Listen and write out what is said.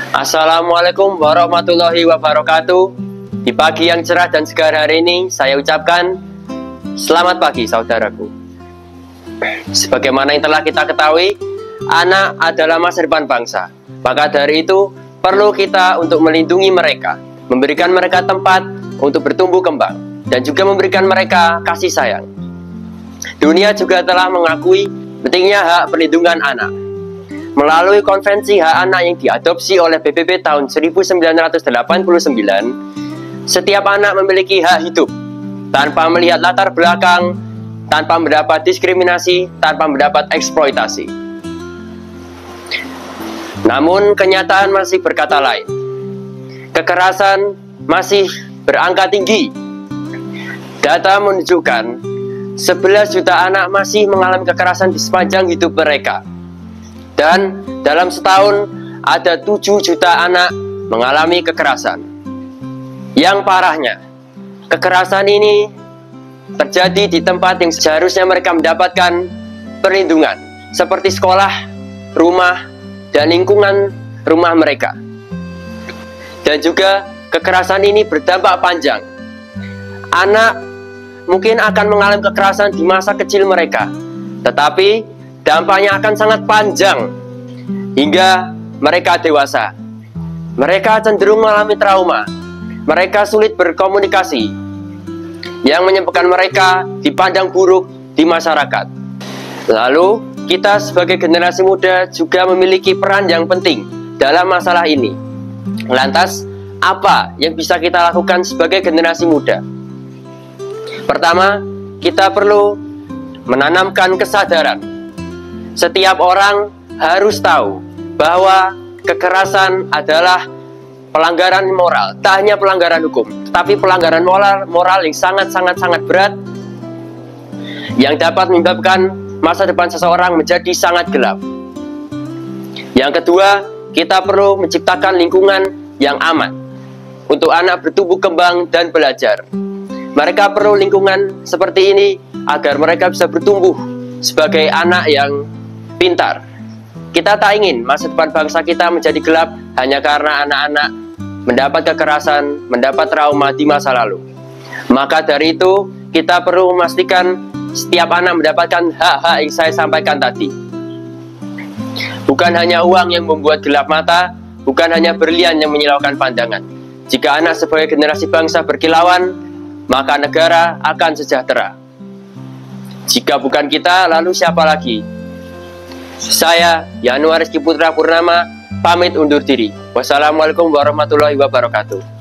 Assalamualaikum warahmatullahi wabarakatuh. Di pagi yang cerah dan segar hari ini, saya ucapkan selamat pagi saudaraku. Sebagaimana yang telah kita ketahui, anak adalah masa depan bangsa. Maka dari itu, perlu kita untuk melindungi mereka, memberikan mereka tempat untuk bertumbuh kembang, dan juga memberikan mereka kasih sayang. Dunia juga telah mengakui pentingnya hak perlindungan anak. Melalui konvensi hak anak yang diadopsi oleh PBB tahun 1989, setiap anak memiliki hak hidup tanpa melihat latar belakang, tanpa mendapat diskriminasi, tanpa mendapat eksploitasi. Namun kenyataan masih berkata lain. Kekerasan masih berangka tinggi. Data menunjukkan 11 juta anak masih mengalami kekerasan di sepanjang hidup mereka. Dan dalam setahun ada 7 juta anak mengalami kekerasan. Yang parahnya, kekerasan ini terjadi di tempat yang seharusnya mereka mendapatkan perlindungan, seperti sekolah, rumah, dan lingkungan rumah mereka. Dan juga kekerasan ini berdampak panjang. Anak mungkin akan mengalami kekerasan di masa kecil mereka, tetapi dampaknya akan sangat panjang hingga mereka dewasa. Mereka cenderung mengalami trauma. Mereka sulit berkomunikasi, yang menyebabkan mereka dipandang buruk di masyarakat. Lalu, kita sebagai generasi muda juga memiliki peran yang penting dalam masalah ini. Lantas, apa yang bisa kita lakukan sebagai generasi muda? Pertama, kita perlu menanamkan kesadaran. Setiap orang harus tahu bahwa kekerasan adalah pelanggaran moral, tak hanya pelanggaran hukum, tetapi pelanggaran moral yang sangat berat, yang dapat menyebabkan masa depan seseorang menjadi sangat gelap. Yang kedua, kita perlu menciptakan lingkungan yang aman untuk anak bertumbuh kembang dan belajar. Mereka perlu lingkungan seperti ini agar mereka bisa bertumbuh sebagai anak yang pintar. Kita tak ingin masa depan bangsa kita menjadi gelap hanya karena anak-anak mendapat kekerasan, mendapat trauma di masa lalu. Maka dari itu, kita perlu memastikan setiap anak mendapatkan hak-hak yang saya sampaikan tadi. Bukan hanya uang yang membuat gelap mata, bukan hanya berlian yang menyilaukan pandangan. Jika anak sebagai generasi bangsa berkilauan, maka negara akan sejahtera. Jika bukan kita, lalu siapa lagi? Saya, Yanuar Rizky Putra Purnama, pamit undur diri. Wassalamualaikum warahmatullahi wabarakatuh.